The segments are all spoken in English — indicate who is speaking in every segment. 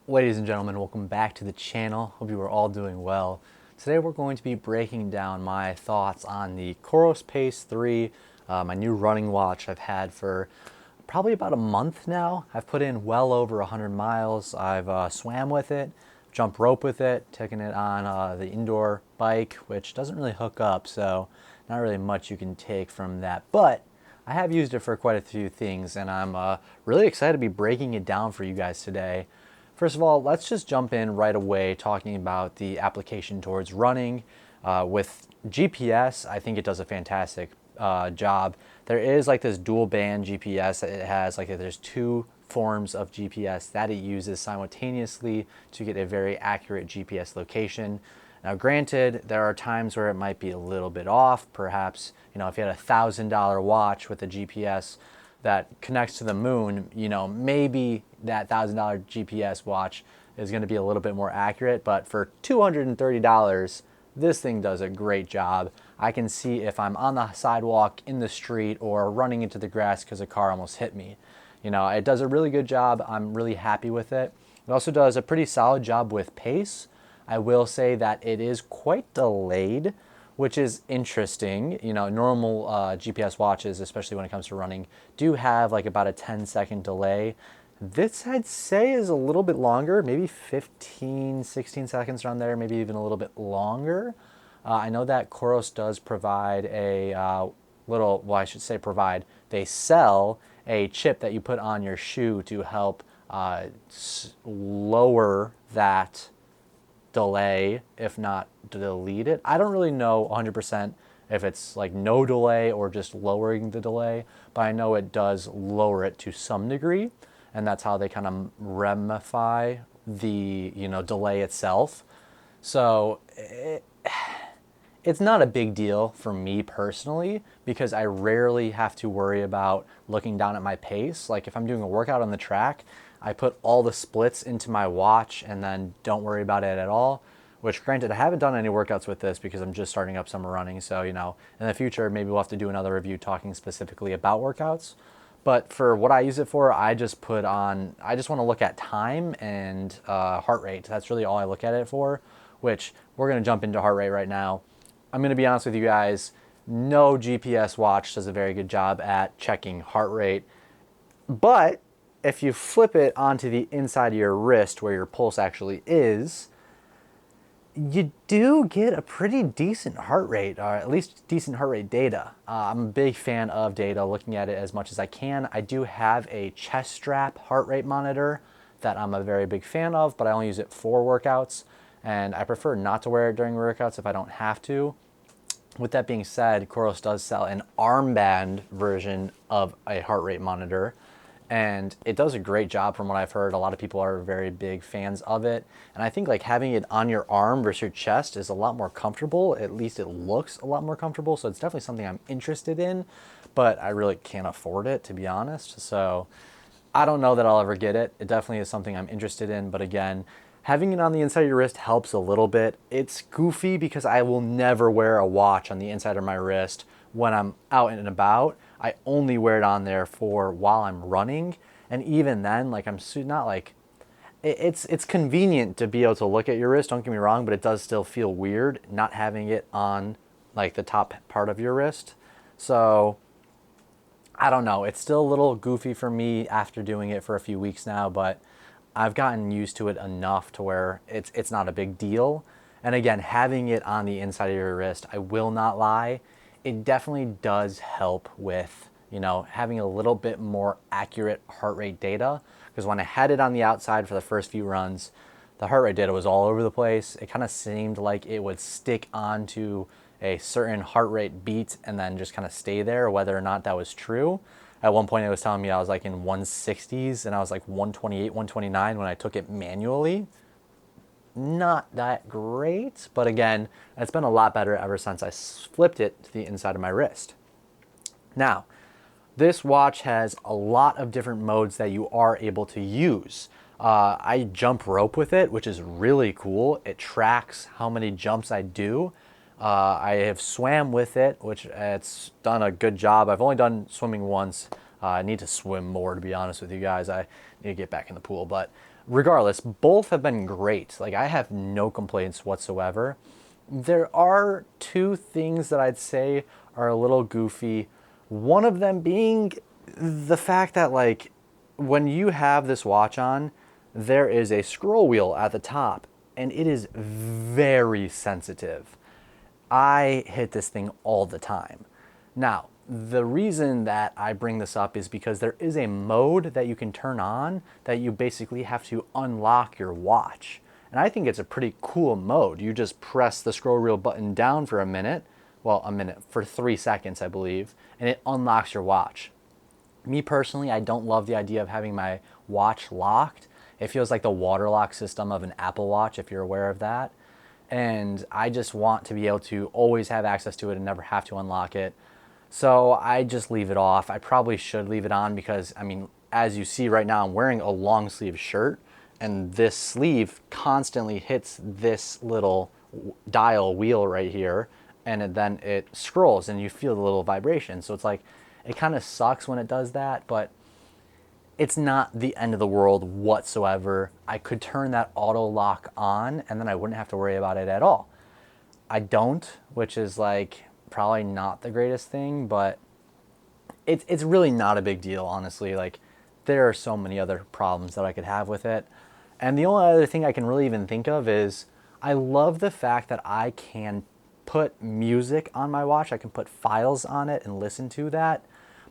Speaker 1: Ladies and gentlemen, welcome back to the channel. Hope you are all doing well. Today we're going to be breaking down my thoughts on the Coros Pace 3, my new running watch I've had for probably about a month now. I've put in well over 100 miles. I've swam with it, jump rope with it, taken it on the indoor bike, which doesn't really hook up, so not really much you can take from that. But I have used it for quite a few things, and I'm really excited to be breaking it down for you guys today. First of all, let's just jump in right away talking about the application towards running. With GPS, I think it does a fantastic job. There is like this dual band GPS that it has, like there's two forms of GPS that it uses simultaneously to get a very accurate GPS location. Now, granted, there are times where it might be a little bit off. Perhaps, if you had $1,000 watch with a GPS that connects to the moon, maybe that $1,000 GPS watch is going to be a little bit more accurate. But for $230, this thing does a great job. I can see if I'm on the sidewalk, in the street, or running into the grass because a car almost hit me. It does a really good job. I'm really happy with it. It also does a pretty solid job with pace. I will say that it is quite delayed, which is interesting. Normal GPS watches, especially when it comes to running, do have like about a 10-second delay. This, I'd say, is a little bit longer, maybe 15, 16 seconds around there, maybe even a little bit longer. I know that Coros does provide I should say provide, they sell a chip that you put on your shoe to help lower that delay, if not delete it. I don't really know 100% if it's like no delay or just lowering the delay, but I know it does lower it to some degree, and that's how they kind of ramify the delay itself. So it's not a big deal for me personally because I rarely have to worry about looking down at my pace. Like if I'm doing a workout on the track, I put all the splits into my watch and then don't worry about it at all. Which, granted, I haven't done any workouts with this because I'm just starting up summer running. So, in the future, maybe we'll have to do another review talking specifically about workouts. But for what I use it for, I just want to look at time and heart rate. That's really all I look at it for, which we're going to jump into heart rate right now. I'm going to be honest with you guys. No GPS watch does a very good job at checking heart rate. But if you flip it onto the inside of your wrist where your pulse actually is, you do get a pretty decent heart rate, or at least decent heart rate data. I'm a big fan of data, looking at it as much as I can. I do have a chest strap heart rate monitor that I'm a very big fan of, but I only use it for workouts, and I prefer not to wear it during workouts if I don't have to. With that being said, Coros does sell an armband version of a heart rate monitor, and it does a great job from what I've heard. A lot of people are very big fans of it, and I think like having it on your arm versus your chest is a lot more comfortable. At least it looks a lot more comfortable, so it's definitely something I'm interested in, but I really can't afford it, to be honest. So I don't know that I'll ever get it. It definitely is something I'm interested in, but again, having it on the inside of your wrist helps a little bit. It's goofy because I will never wear a watch on the inside of my wrist when I'm out and about. I only wear it on there for while I'm running, and even then, like it's convenient to be able to look at your wrist, don't get me wrong, but it does still feel weird not having it on like the top part of your wrist. So I don't know, it's still a little goofy for me after doing it for a few weeks now, but I've gotten used to it enough to where it's not a big deal. And again, having it on the inside of your wrist, I will not lie, it definitely does help with, having a little bit more accurate heart rate data. Because when I had it on the outside for the first few runs, the heart rate data was all over the place. It kind of seemed like it would stick onto a certain heart rate beat and then just kind of stay there, whether or not that was true. At one point, it was telling me I was like in 160s and I was like 128, 129 when I took it manually. Not that great, but again, it's been a lot better ever since I flipped it to the inside of my wrist. Now, this watch has a lot of different modes that you are able to use. I jump rope with it, which is really cool. It tracks how many jumps I do. I have swam with it, which it's done a good job. I've only done swimming once. I need to swim more, to be honest with you guys. I need to get back in the pool, but regardless, both have been great. Like, I have no complaints whatsoever. There are two things that I'd say are a little goofy. One of them being the fact that, like, when you have this watch on, there is a scroll wheel at the top, and it is very sensitive. I hit this thing all the time. Now, the reason that I bring this up is because there is a mode that you can turn on that you basically have to unlock your watch. And I think it's a pretty cool mode. You just press the scroll wheel button down for a minute, well, a minute, for 3 seconds, I believe, and it unlocks your watch. Me personally, I don't love the idea of having my watch locked. It feels like the water lock system of an Apple Watch, if you're aware of that. And I just want to be able to always have access to it and never have to unlock it. So I just leave it off. I probably should leave it on because, I mean, as you see right now, I'm wearing a long sleeve shirt, and this sleeve constantly hits this little dial wheel right here, and then it scrolls and you feel the little vibration. So it's like, it kind of sucks when it does that, but it's not the end of the world whatsoever. I could turn that auto lock on and then I wouldn't have to worry about it at all. I don't, which is like probably not the greatest thing, but it's really not a big deal, honestly. Like, there are so many other problems that I could have with it. And the only other thing I can really even think of is I love the fact that I can put music on my watch. I can put files on it and listen to that.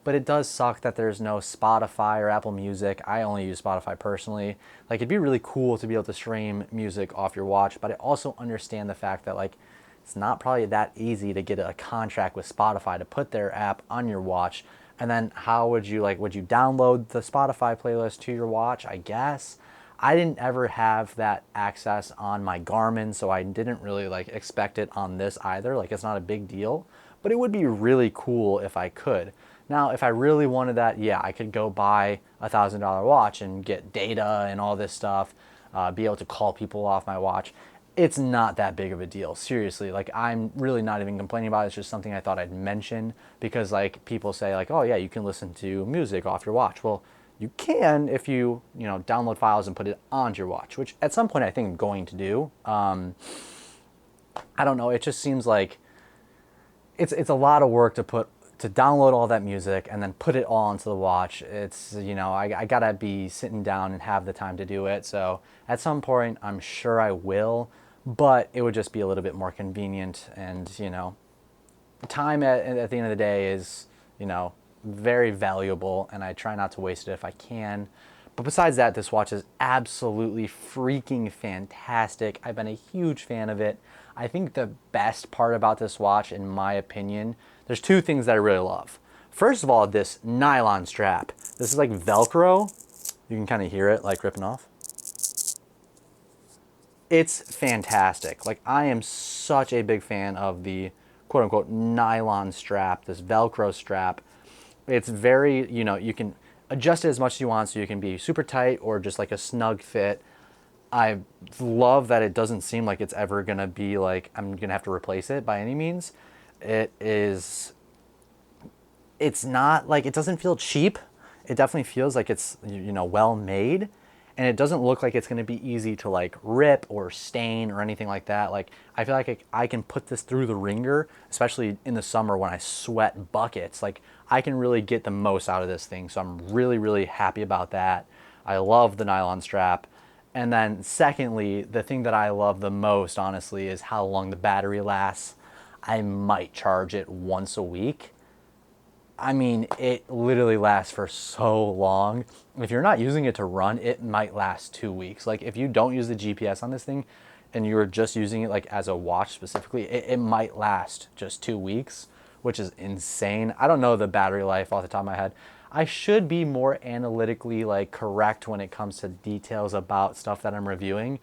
Speaker 1: But it does suck that there's no Spotify or Apple Music. I only use Spotify personally. Like, it'd be really cool to be able to stream music off your watch, but I also understand the fact that, like, it's not probably that easy to get a contract with Spotify to put their app on your watch. And then how would you, like, would you download the Spotify playlist to your watch? I guess. I didn't ever have that access on my Garmin, so I didn't really, like, expect it on this either. Like, it's not a big deal, but it would be really cool if I could. Now, if I really wanted that, yeah, I could go buy $1,000 watch and get data and all this stuff, be able to call people off my watch. It's not that big of a deal, seriously. Like, I'm really not even complaining about it. It's just something I thought I'd mention because, like, people say, like, oh yeah, you can listen to music off your watch. Well, you can if you know, download files and put it onto your watch, which at some point I think I'm going to do. I don't know. It just seems like it's a lot of work to download all that music and then put it all onto the watch. It's, you know, I gotta be sitting down and have the time to do it. So at some point, I'm sure I will, but it would just be a little bit more convenient. And, you know, time at the end of the day is, you know, very valuable, and I try not to waste it if I can. But besides that, this watch is absolutely freaking fantastic. I've been a huge fan of it. I think the best part about this watch, in my opinion, there's two things that I really love. First of all, this nylon strap. This is like Velcro. You can kind of hear it like ripping off. It's fantastic. Like, I am such a big fan of the quote unquote nylon strap, this Velcro strap. It's very, you know, you can adjust it as much as you want, so you can be super tight or just like a snug fit. I love that it doesn't seem like it's ever gonna be like I'm gonna have to replace it by any means. It's not like, it doesn't feel cheap. It definitely feels like it's, you know, well made, and it doesn't look like it's going to be easy to like rip or stain or anything like that. Like, I feel like I can put this through the ringer, especially in the summer when I sweat buckets. Like, I can really get the most out of this thing. So I'm really, really happy about that. I love the nylon strap. And then secondly, the thing that I love the most, honestly, is how long the battery lasts. I might charge it once a week. I mean, it literally lasts for so long. If you're not using it to run, it might last 2 weeks. Like, if you don't use the GPS on this thing and you're just using it like as a watch specifically, it might last just 2 weeks, which is insane. I don't know the battery life off the top of my head. I should be more analytically like correct when it comes to details about stuff that I'm reviewing.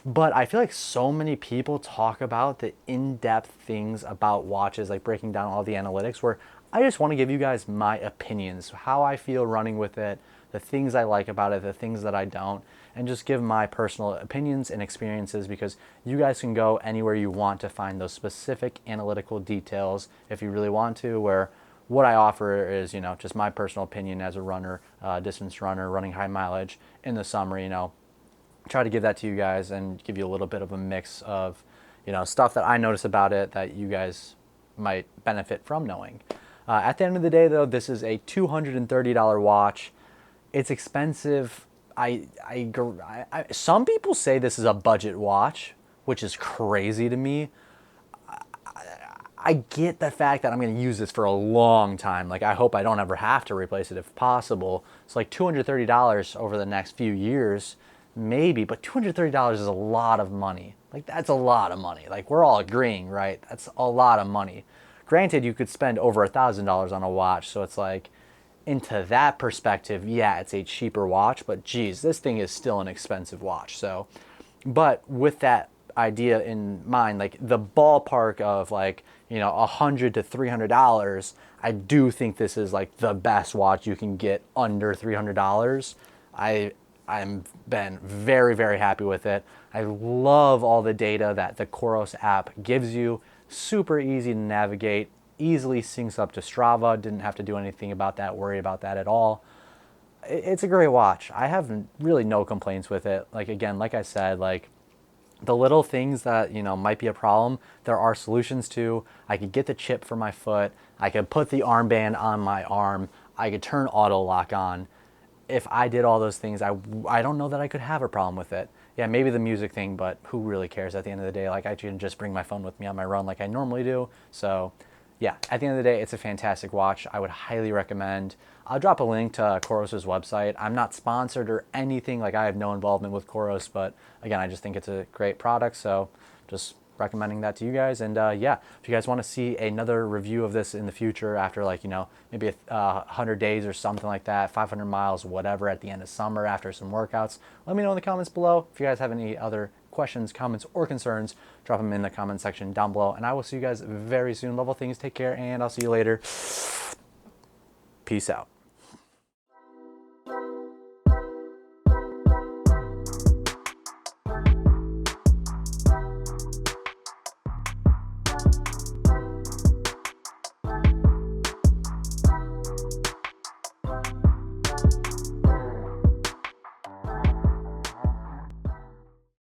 Speaker 1: But I feel like so many people talk about the in-depth things about watches, like breaking down all the analytics, where I just want to give you guys my opinions, how I feel running with it, the things I like about it, the things that I don't, and just give my personal opinions and experiences, because you guys can go anywhere you want to find those specific analytical details if you really want to, where what I offer is, you know, just my personal opinion as a runner, distance runner, running high mileage in the summer, you know. try to give that to you guys and give you a little bit of a mix of, stuff that I notice about it that you guys might benefit from knowing. At the end of the day, though, this is a $230 watch. It's expensive. Some people say this is a budget watch, which is crazy to me. I get the fact that I'm going to use this for a long time. Like, I hope I don't ever have to replace it if possible. It's like $230 over the next few years, maybe, but $230 is a lot of money. Like, that's a lot of money. Like, we're all agreeing, right? That's a lot of money. Granted, you could spend over $1,000 on a watch, so it's like, into that perspective, yeah, it's a cheaper watch, but geez, this thing is still an expensive watch. So, but with that idea in mind, like the ballpark of like, $100 to $300, I do think this is like the best watch you can get under $300. I'm been very, very happy with it. I love all the data that the Coros app gives you. Super easy to navigate, easily syncs up to Strava. Didn't have to do anything about that, worry about that at all. It's a great watch. I have really no complaints with it. Like, again, like I said, like the little things that, might be a problem, there are solutions to. I could get the chip for my foot. I could put the armband on my arm. I could turn auto lock on. If I did all those things, I don't know that I could have a problem with it. Yeah, maybe the music thing, but who really cares at the end of the day? Like, I can just bring my phone with me on my run like I normally do. So yeah, at the end of the day, it's a fantastic watch. I would highly recommend. I'll drop a link to Coros' website. I'm not sponsored or anything. Like, I have no involvement with Coros, but again, I just think it's a great product. So just recommending that to you guys. And yeah, if you guys want to see another review of this in the future after like, maybe 100 days or something like that, 500 miles, whatever, at the end of summer after some workouts, let me know in the comments below. If you guys have any other questions, comments, or concerns, drop them in the comment section down below. And I will see you guys very soon. Level things, take care, and I'll see you later. Peace out.